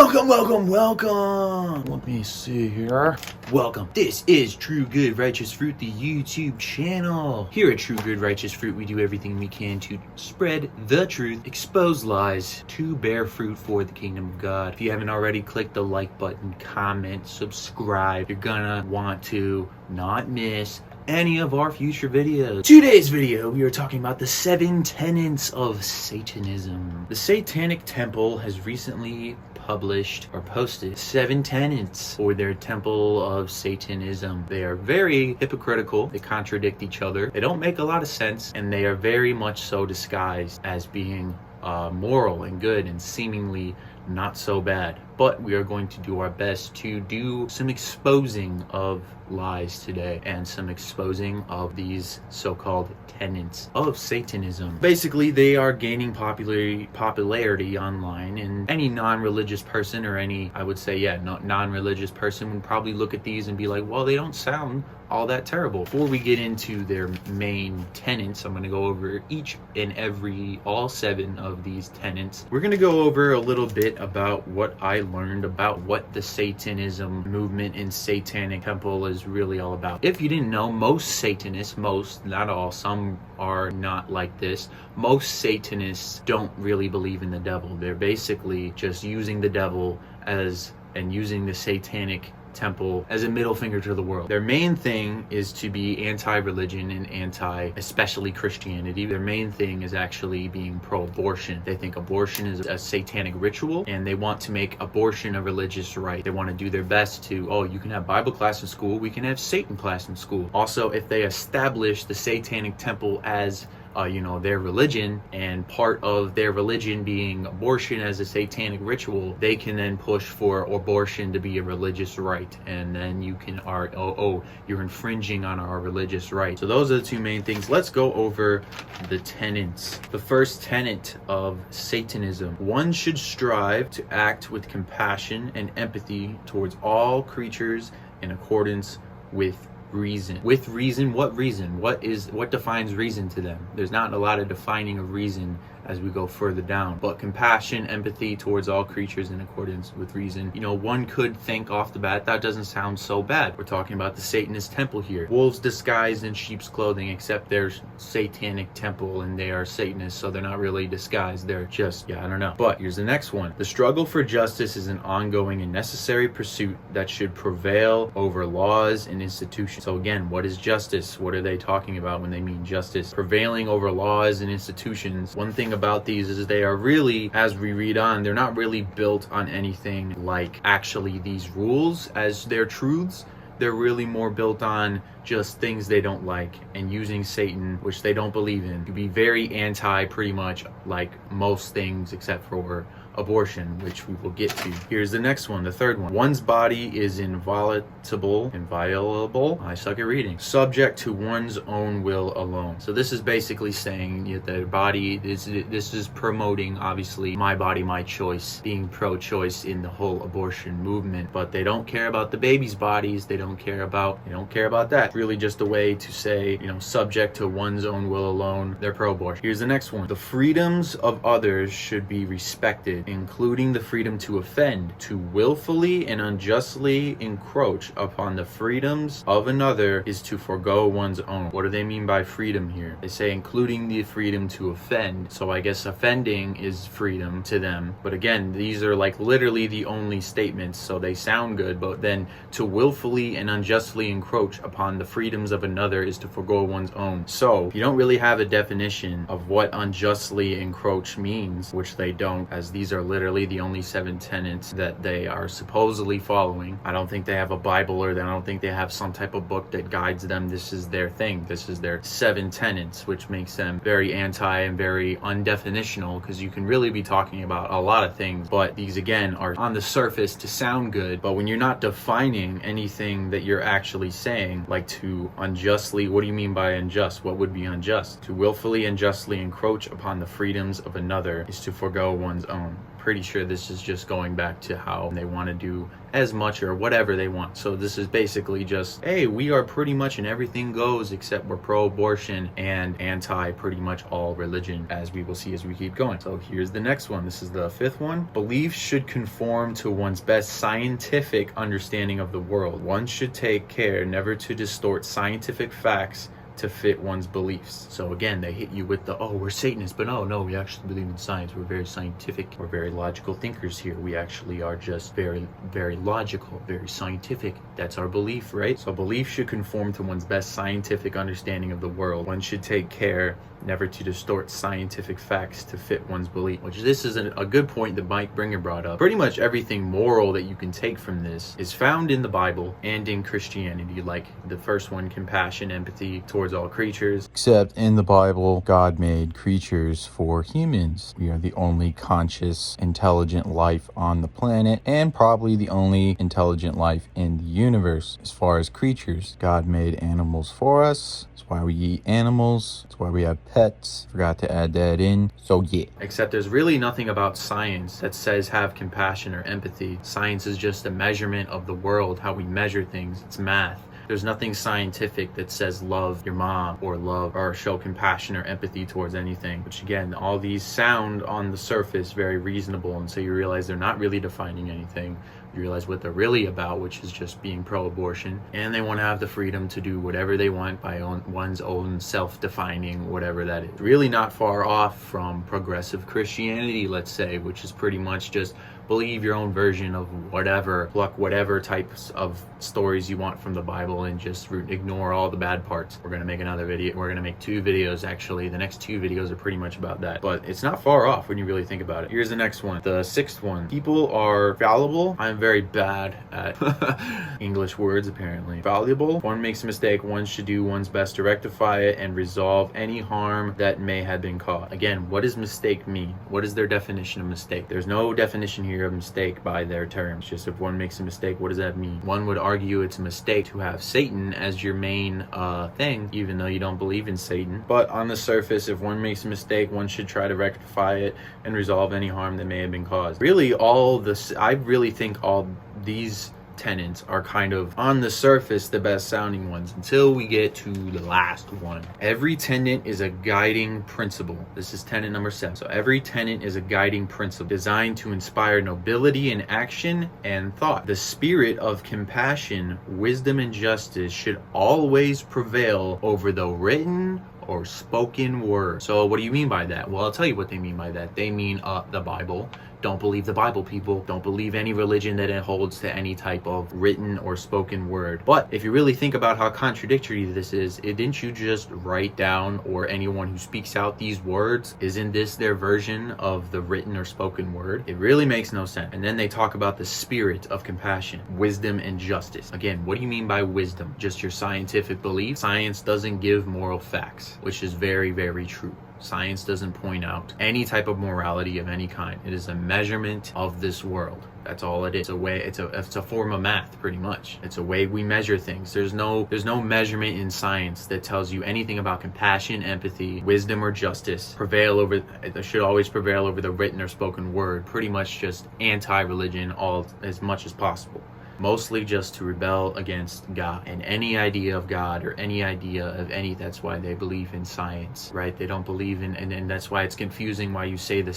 Welcome. Let me see here. Welcome. This is True Good Righteous Fruit, the YouTube channel. Here at True Good Righteous Fruit, we do everything we can to spread the truth, expose lies, to bear fruit for the kingdom of God. If you haven't already, click the like button, comment, subscribe. You're gonna want to not miss any of our future videos. Today's video, we are talking about the 7 tenets of Satanism. The Satanic Temple has recently published or posted 7 tenets for their temple of Satanism. They are very hypocritical. They contradict each other. They don't make a lot of sense, and they are very much so disguised as being moral and good and seemingly not so bad. But we are going to do our best to do some exposing of lies today and some exposing of these so-called tenets of Satanism. Basically, they are gaining popularity online, and any non-religious person, or any, I would say, non-religious person would probably look at these and be like, well, they don't sound all that terrible. Before we get into their main tenets, I'm going to go over each and all 7 of these tenets. We're going to go over a little bit about what I learned about what the Satanism movement and Satanic Temple is really all about. If you didn't know, most Satanists, not all, some are not like this. Most Satanists don't really believe in the devil. They're basically just using the devil and using the Satanic Temple as a middle finger to the world. Their main thing is to be anti-religion and especially Christianity. Their main thing is actually being pro-abortion. They think abortion is a satanic ritual, and they want to make abortion a religious right. They want to do their best to, you can have Bible class in school, we can have Satan class in school. Also, if they establish the Satanic Temple as their religion, and part of their religion being abortion as a satanic ritual, they can then push for abortion to be a religious right, and then you can argue, you're infringing on our religious right. So those are the 2 main things. Let's go over the tenets. The first tenet of Satanism: one should strive to act with compassion and empathy towards all creatures in accordance with reason. With reason? What reason? What defines reason to them? There's not a lot of defining of reason as we go further down. But compassion, empathy towards all creatures in accordance with reason. One could think off the bat, that doesn't sound so bad. We're talking about the Satanist temple here. Wolves disguised in sheep's clothing, except they're Satanic temple and they are Satanists, so they're not really disguised. They're just, I don't know. But here's the next one. The struggle for justice is an ongoing and necessary pursuit that should prevail over laws and institutions. So again, what is justice? What are they talking about when they mean justice? Prevailing over laws and institutions. One thing about these is they are really, as we read on, they're not really built on anything like actually these rules as their truths. They're really more built on just things they don't like, and using Satan, which they don't believe in, to be very anti pretty much like most things except for abortion, which we will get to. Here's the next one, the third one. One's body is inviolable, I suck at reading, subject to one's own will alone. So this is basically saying that the body, this is promoting, obviously, my body, my choice, being pro-choice in the whole abortion movement, but they don't care about the baby's bodies, they don't care about that. It's really just a way to say, subject to one's own will alone, they're pro-abortion. Here's the next one. The freedoms of others should be respected, including the freedom to offend. To willfully and unjustly encroach upon the freedoms of another is to forego one's own. What do they mean by freedom here? They say including the freedom to offend. So I guess offending is freedom to them. But again, these are like literally the only statements, so they sound good, but then to willfully and unjustly encroach upon the freedoms of another is to forego one's own. So you don't really have a definition of what unjustly encroach means, which they don't, as these are literally the only 7 tenets that they are supposedly following. I don't think they have a Bible, or I don't think they have some type of book that guides them. This is their thing. This is their 7 tenets, which makes them very anti and very undefinitional, because you can really be talking about a lot of things, but these again are on the surface to sound good, but when you're not defining anything that you're actually saying, like to unjustly, what do you mean by unjust? What would be unjust? To willfully and justly encroach upon the freedoms of another is to forego one's own. pretty sure this is just going back to how they want to do as much or whatever they want. So this is basically just, hey, we are pretty much an everything goes, except we're pro-abortion and anti pretty much all religion, as we will see as we keep going. So here's the next one. This is the fifth one. Beliefs should conform to one's best scientific understanding of the world. One should take care never to distort scientific facts to fit one's beliefs. So again, they hit you with the, oh, we're Satanists, but no, we actually believe in science. We're very scientific. We're very logical thinkers here. We actually are just very, very logical, very scientific. That's our belief, right? So belief should conform to one's best scientific understanding of the world. One should take care never to distort scientific facts to fit one's belief, which this is a good point that Mike Bringer brought up. Pretty much everything moral that you can take from this is found in the Bible and in Christianity, like the first one, compassion, empathy towards all creatures. Except in the Bible, God made creatures for humans. We are the only conscious, intelligent life on the planet, and probably the only intelligent life in the universe. As far as creatures, God made animals for us. That's why we eat animals. That's why we have pets. Forgot to add that in. So yeah. Except there's really nothing about science that says have compassion or empathy. Science is just a measurement of the world, how we measure things. It's math. There's nothing scientific that says love your mom or love or show compassion or empathy towards anything. Which again, all these sound on the surface very reasonable, and so you realize they're not really defining anything. You realize what they're really about, which is just being pro-abortion, and they want to have the freedom to do whatever they want by one's own self-defining whatever that is. Really not far off from progressive Christianity, let's say, which is pretty much just believe your own version of whatever, pluck whatever types of stories you want from the Bible and just ignore all the bad parts. We're going to make another video. We're going to make 2 videos actually. The next 2 videos are pretty much about that, but it's not far off when you really think about it. Here's the next one. The 6th one. People are fallible. I'm very bad at English words apparently. Fallible. If one makes a mistake, one should do one's best to rectify it and resolve any harm that may have been caused. Again, what does mistake mean? What is their definition of mistake? There's no definition here of mistake by their terms. Just if one makes a mistake, what does that mean? One would argue it's a mistake to have Satan as your main thing, even though you don't believe in Satan. But on the surface, if one makes a mistake, one should try to rectify it and resolve any harm that may have been caused. Really, I really think all these tenets are kind of on the surface the best sounding ones until we get to the last one. Every tenet is a guiding principle. This is tenet number 7. So every tenet is a guiding principle designed to inspire nobility in action and thought. The spirit of compassion, wisdom, and justice should always prevail over the written or spoken word. So what do you mean by that? Well, I'll tell you what they mean by that. They mean the Bible. Don't believe the Bible, people. Don't believe any religion that it holds to any type of written or spoken word. But if you really think about how contradictory this is, didn't you just write down, or anyone who speaks out these words, isn't this their version of the written or spoken word? It really makes no sense. And then they talk about the spirit of compassion, wisdom, and justice. Again, what do you mean by wisdom? Just your scientific belief? Science doesn't give moral facts, which is very, very true. Science doesn't point out any type of morality of any kind. It is a measurement of this world. That's all it is. It's a form of math, pretty much. It's a way we measure things. There's no measurement in science that tells you anything about compassion, empathy, wisdom, or justice it should always prevail over the written or spoken word. Pretty much just anti-religion as much as possible. Mostly just to rebel against God and any idea of God or any idea of that's why they believe in science, right? They don't believe in, and that's why it's confusing why they say the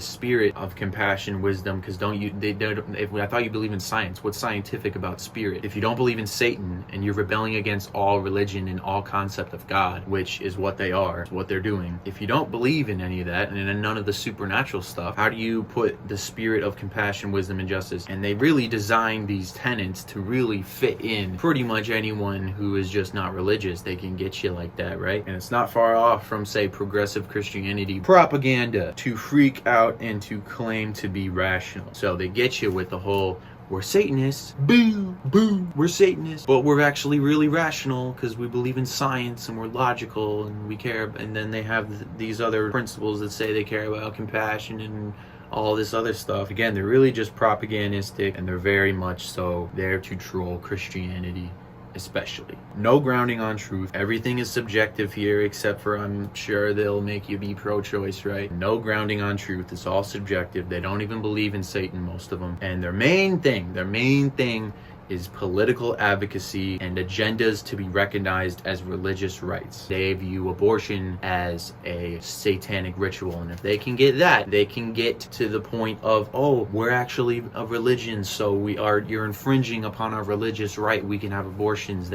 spirit of compassion, wisdom, because I thought you believe in science. What's scientific about spirit? If you don't believe in Satan and you're rebelling against all religion and all concept of God, which is what they are, what they're doing. If you don't believe in any of that and in none of the supernatural stuff, how do you put the spirit of compassion, wisdom, and justice? And they really design these tenets to really fit in pretty much anyone who is just not religious. They can get you like that, right? And it's not far off from, say, progressive Christianity propaganda to freak out and to claim to be rational. So they get you with the whole, we're Satanists, boo, boo, we're Satanists, but we're actually really rational because we believe in science and we're logical and we care. And then they have these other principles that say they care about compassion and all this other stuff. Again, they're really just propagandistic, and they're very much so there to troll Christianity especially. No grounding on truth. Everything is subjective here, except for I'm sure they'll make you be pro-choice, right? No grounding on truth. It's all subjective. They don't even believe in Satan, most of them. And their main thing is political advocacy and agendas to be recognized as religious rights. They view abortion as a satanic ritual, and if they can get that, they can get to the point of, oh, we're actually a religion, so you're infringing upon our religious right, we can have abortions.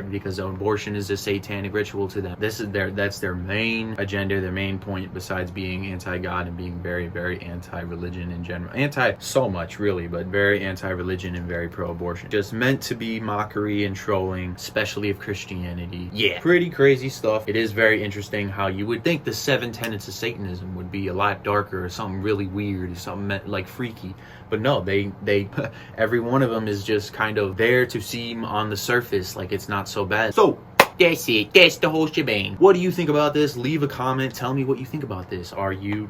Because abortion is a satanic ritual to them. That's their main agenda, their main point, besides being anti-God and being very, very anti-religion in general. Anti so much, really, but very anti-religion and very pro-abortion. Just meant to be mockery and trolling, especially of Christianity. Yeah, pretty crazy stuff. It is very interesting how you would think the 7 tenets of Satanism would be a lot darker, or something really weird, or something like freaky. But no, they every one of them is just kind of there to seem on the surface like it's not so bad. So that's it. That's the whole shebang. What do you think about this? Leave a comment. Tell me what you think about this. Are you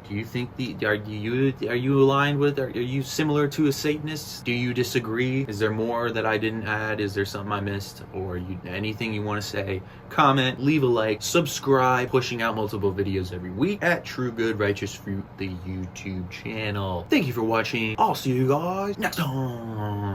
aligned with? Are you similar to a Satanist? Do you disagree? Is there more that I didn't add? Is there something I missed? Or anything you want to say? Comment, leave a like, subscribe. Pushing out multiple videos every week at TrueGoodRighteousFruit, the YouTube channel. Thank you for watching. I'll see you guys next time.